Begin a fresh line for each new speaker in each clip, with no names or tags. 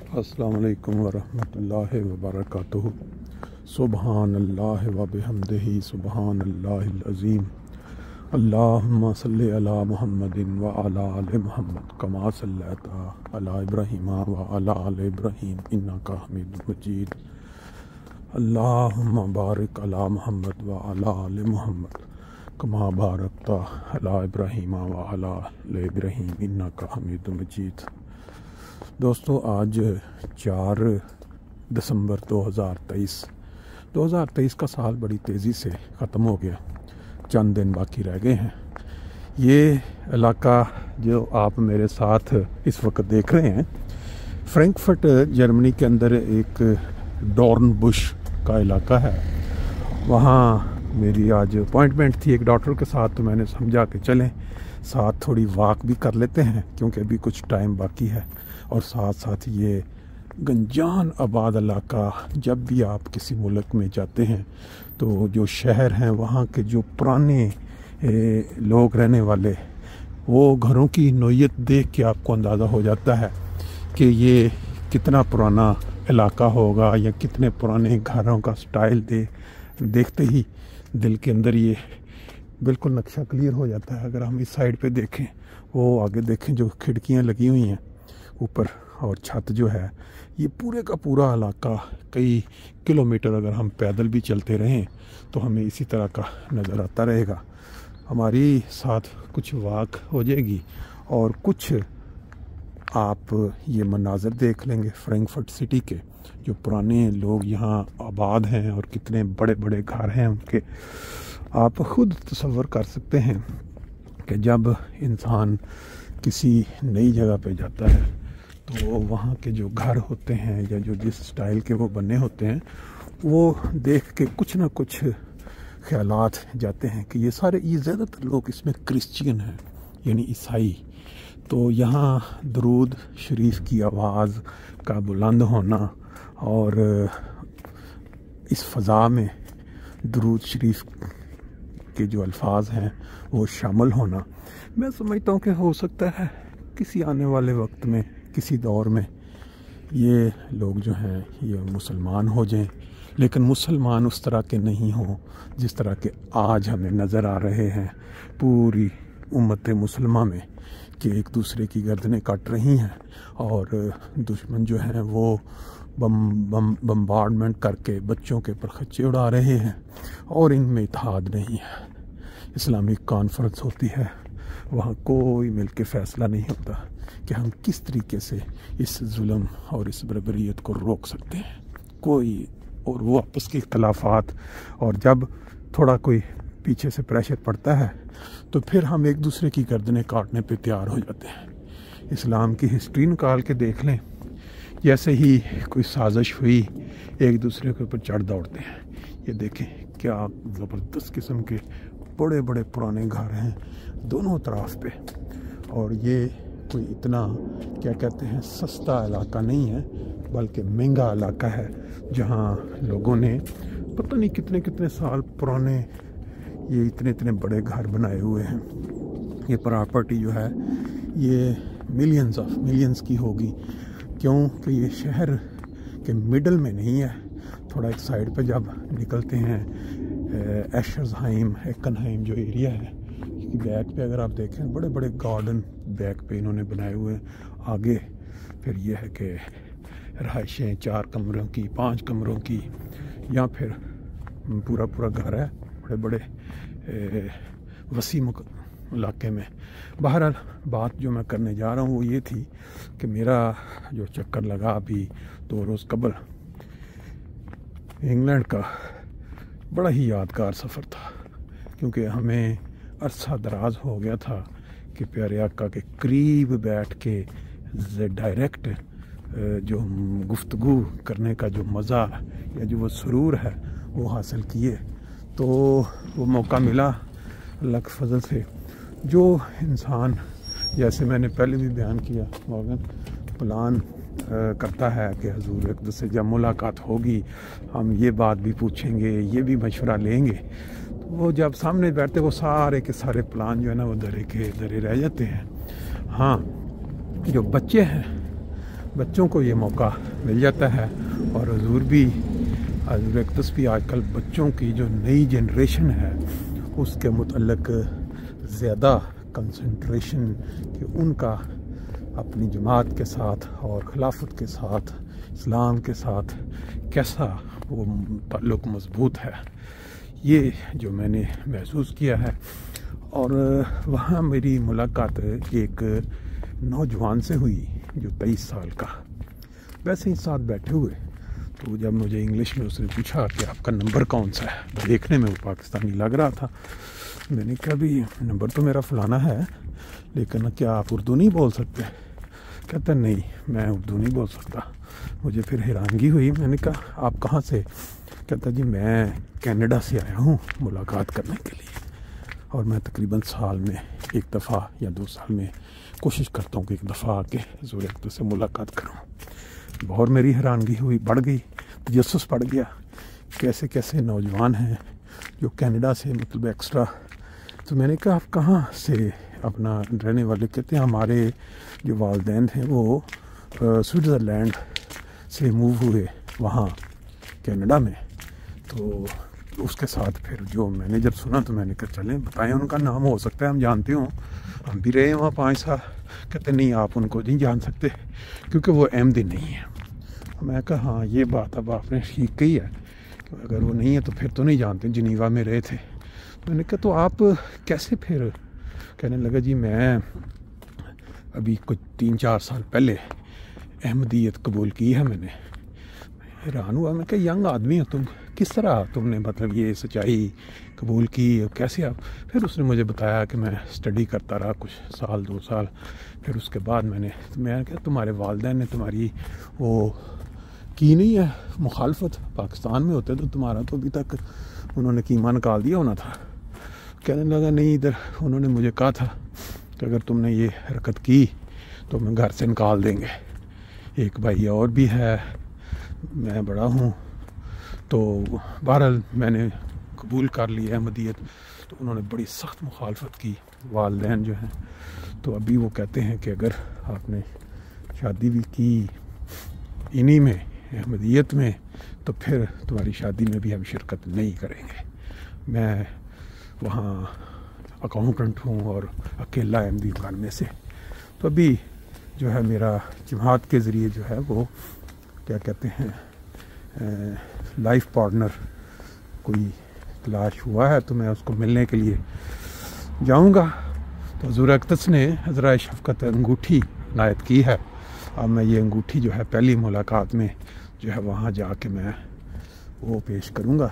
अस्सलाम वालेकुम वरहमतुल्लाहि वबरकातुहू। सुबहान अल्लाह व बिहम्दिही सुबहान अल्लाहिल अज़ीम। अल्लाहुम्मा सल्लि अला मुहम्मदिन व अला आलि मुहम्मद कमा सल्लैता अला इब्राहीम व अला आलि इब्राहीम इन्नका हमीदुम मजीद। अल्लाहुम्मा बारिक अला मुहम्मद व अला आलि मुहम्मद कमा बारकता अला इब्राहीम व अला आलि इब्राहीम इन्नका हमीदुम मजीद। दोस्तों, आज 4 दिसंबर 2023 का साल बड़ी तेज़ी से ख़त्म हो गया। चंद दिन बाकी रह गए हैं। ये इलाका जो आप मेरे साथ इस वक्त देख रहे हैं, फ्रैंकफर्ट जर्मनी के अंदर एक डॉर्नबुश का इलाका है। वहाँ मेरी आज अपॉइंटमेंट थी एक डॉक्टर के साथ, तो मैंने समझा कि चलें साथ थोड़ी वॉक भी कर लेते हैं, क्योंकि अभी कुछ टाइम बाकी है। और साथ साथ ये गंजान आबाद इलाका, जब भी आप किसी मुल्क में जाते हैं तो जो शहर हैं वहाँ के जो पुराने लोग रहने वाले, वो घरों की नोयत देख के आपको अंदाज़ा हो जाता है कि ये कितना पुराना इलाका होगा या कितने पुराने घरों का स्टाइल देखते ही दिल के अंदर ये बिल्कुल नक्शा क्लियर हो जाता है। अगर हम इस साइड पे देखें, वो आगे देखें जो खिड़कियाँ लगी हुई हैं ऊपर, और छत जो है, ये पूरे का पूरा इलाका कई किलोमीटर अगर हम पैदल भी चलते रहें तो हमें इसी तरह का नज़र आता रहेगा। हमारी साथ कुछ वॉक हो जाएगी और कुछ आप ये मनाज़र देख लेंगे फ्रैंकफर्ट सिटी के, जो पुराने लोग यहाँ आबाद हैं और कितने बड़े बड़े घर हैं उनके। आप ख़ुद तसव्वुर कर सकते हैं कि जब इंसान किसी नई जगह पे जाता है तो वहाँ के जो घर होते हैं या जो जिस स्टाइल के वो बने होते हैं, वो देख के कुछ ना कुछ ख्यालात जाते हैं कि ये ज़्यादातर लोग इसमें क्रिश्चियन हैं, यानी ईसाई। तो यहाँ दरूद शरीफ की आवाज़ का बुलंद होना और इस फ़ज़ा में दरूद शरीफ के जो अल्फाज हैं वो शामिल होना, मैं समझता हूँ कि हो सकता है किसी आने वाले वक्त में, किसी दौर में ये लोग जो हैं ये मुसलमान हो जाएं, लेकिन मुसलमान उस तरह के नहीं हों जिस तरह के आज हमें नज़र आ रहे हैं पूरी उम्मत मुसलमा में, कि एक दूसरे की गर्दनें काट रही हैं और दुश्मन जो हैं वो बम्बार्डमेंट करके बच्चों के परखच्चे उड़ा रहे हैं और इनमें इत्तेहाद नहीं है। इस्लामिक कॉन्फ्रेंस होती है, वहाँ कोई मिल के फ़ैसला नहीं होता कि हम किस तरीके से इस जुल्म और इस बर्बरियत को रोक सकते हैं, कोई। और वो आपस के इख्तलाफात, और जब थोड़ा कोई पीछे से प्रेशर पड़ता है तो फिर हम एक दूसरे की गर्दनें काटने पे तैयार हो जाते हैं। इस्लाम की हिस्ट्री निकाल के देख लें, जैसे ही कोई साजिश हुई एक दूसरे के ऊपर चढ़ दौड़ते हैं। ये देखें क्या ज़बरदस्त किस्म के बड़े बड़े पुराने घर हैं दोनों तरफ पे, और ये कोई इतना क्या कहते हैं सस्ता इलाका नहीं है, बल्कि महंगा इलाका है, जहाँ लोगों ने पता नहीं कितने कितने साल पुराने ये इतने बड़े घर बनाए हुए हैं। ये प्रॉपर्टी जो है ये मिलियंस की होगी, क्योंकि ये शहर के मिडल में नहीं है। थोड़ा एक साइड पे जब निकलते हैं, एशर्सहाइम एकनहाइम जो एरिया है, बैक पे अगर आप देखें बड़े बड़े गार्डन बैक पे इन्होंने बनाए हुए हैं। आगे फिर ये है कि रहायशें 4 कमरों की, 5 कमरों की, या फिर पूरा घर है बड़े बड़े वसीम इलाके में। बहरहाल बात जो मैं करने जा रहा हूँ वो ये थी कि मेरा जो चक्कर लगा अभी 2 रोज़ कबल इंग्लैंड का, बड़ा ही यादगार सफ़र था, क्योंकि हमें अरसा दराज हो गया था कि प्यारे आका के करीब बैठ के डायरेक्ट जो गुफ्तगू करने का जो मज़ा या जो वो सुरूर है वो हासिल किए। तो वो मौका मिला अल्लाह के फजल से। जो इंसान, जैसे मैंने पहले भी बयान किया, मॉर्गन प्लान करता है कि हजूर अक़दस से जब मुलाकात होगी हम ये बात भी पूछेंगे, ये भी मशवरा लेंगे, तो वो जब सामने बैठते वो सारे के सारे प्लान जो है ना वो धरे के धरे रह जाते हैं। हाँ, जो बच्चे हैं بچوں کو یہ موقع مل جاتا ہے، اور حضور اقدس بھی آج کل بچوں کی جو نئی جنریشن ہے اس کے متعلق زیادہ کنسنٹریشن کہ ان کا اپنی جماعت کے ساتھ اور خلافت کے ساتھ اسلام کے ساتھ کیسا وہ تعلق مضبوط ہے، یہ جو میں نے محسوس کیا ہے۔ اور وہاں میری ملاقات ایک نوجوان سے ہوئی جو 23 سال کا، ویسے ہی ساتھ بیٹھے ہوئے، تو جب مجھے انگلش میں اس نے پوچھا کہ آپ کا نمبر کون سا ہے، دیکھنے میں وہ پاکستانی لگ رہا تھا، میں نے کہا بھی نمبر تو میرا فلانا ہے، لیکن کیا آپ اردو نہیں بول سکتے؟ کہتا نہیں میں اردو نہیں بول سکتا۔ مجھے پھر حیرانگی ہوئی، میں نے کہا آپ کہاں سے؟ کہتا جی میں کینیڈا سے آیا ہوں ملاقات کرنے کے لیے، اور میں تقریباً سال میں ایک دفعہ یا 2 سال میں کوشش کرتا ہوں کہ ایک دفعہ آ کے حضور اقدس سے ملاقات کروں۔ بہت میری حیرانگی ہوئی، بڑھ گئی، تجسس بڑھ گیا، کیسے کیسے نوجوان ہیں جو کینیڈا سے مطلب ایکسٹرا۔ تو میں نے کہا آپ کہاں سے اپنا رہنے والے؟ کہتے ہیں ہمارے جو والدین ہیں وہ سوئٹزرلینڈ سے موو ہوئے وہاں کینیڈا میں۔ تو اس کے ساتھ پھر جو میں نے جب سنا تو میں نے کہا چلیں بتائیں ان کا نام، ہو سکتا ہے ہم جانتے ہوں، ہم بھی رہے ہیں وہاں 5 سال۔ کہتے نہیں آپ ان کو نہیں جان سکتے کیونکہ وہ احمدی نہیں ہے۔ میں کہا ہاں یہ بات اب آپ نے ٹھیک کہی ہے کہ اگر وہ نہیں ہے تو پھر تو نہیں جانتے، جنیوا میں رہے تھے۔ میں نے کہا تو آپ کیسے پھر؟ کہنے لگا جی میں ابھی کچھ 3-4 سال پہلے احمدیت قبول کی ہے میں نے۔ حیران ہوا، میں کہا ینگ آدمی ہو تم، کس طرح تم نے مطلب یہ سچائی قبول کی، کیسے آپ؟ پھر اس نے مجھے بتایا کہ میں اسٹڈی کرتا رہا کچھ سال 2 سال، پھر اس کے بعد میں نے کہا تمہارے والدین نے تمہاری وہ کی نہیں ہے مخالفت؟ پاکستان میں ہوتے تو تمہارا تو ابھی تک انہوں نے قیمہ نکال دیا ہونا تھا۔ کہنے لگا نہیں، ادھر انہوں نے مجھے کہا تھا کہ اگر تم نے یہ حرکت کی تو میں گھر سے نکال دیں گے، ایک بھائی اور بھی ہے، میں بڑا ہوں۔ تو بہرحال میں نے قبول کر لی احمدیت، تو انہوں نے بڑی سخت مخالفت کی والدین جو ہیں۔ تو ابھی وہ کہتے ہیں کہ اگر آپ نے شادی بھی کی انہی میں احمدیت میں تو پھر تمہاری شادی میں بھی ہم شرکت نہیں کریں گے۔ میں وہاں اکاؤنٹنٹ ہوں اور اکیلا احمدی خان میں سے۔ تو ابھی جو ہے میرا جماعت کے ذریعے جو ہے وہ کیا کہتے ہیں لائف پارٹنر کوئی تلاش ہوا ہے، تو میں اس کو ملنے کے لیے جاؤں گا۔ تو حضور اقدس نے عذرائے شفقت انگوٹھی عنایت کی ہے، اب میں یہ انگوٹھی جو ہے پہلی ملاقات میں جو ہے وہاں جا کے میں وہ پیش کروں گا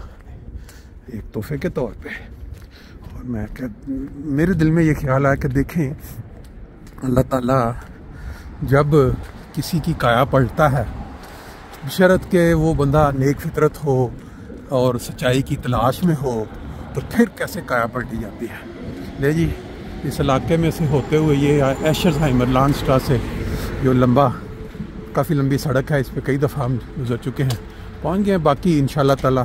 ایک تحفے کے طور پہ۔ اور میرے دل میں یہ خیال ہے کہ دیکھیں اللہ تعالیٰ جب کسی کی کایا پلٹتا ہے، بشرط کہ وہ بندہ نیک فطرت ہو اور سچائی کی تلاش میں ہو، تو پھر کیسے کایا پلٹی جاتی ہے۔ لے جی اس علاقے میں سے ہوتے ہوئے یہ ایشرزہائمر لانڈسٹرا سے جو کافی لمبی سڑک ہے، اس پہ کئی دفعہ ہم گزر چکے ہیں، پہنچ گئے ہیں۔ باقی انشاءاللہ تعالیٰ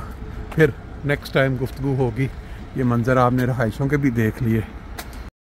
پھر نیکسٹ ٹائم گفتگو ہوگی۔ یہ منظر آپ نے رہائشوں کے بھی دیکھ لیے۔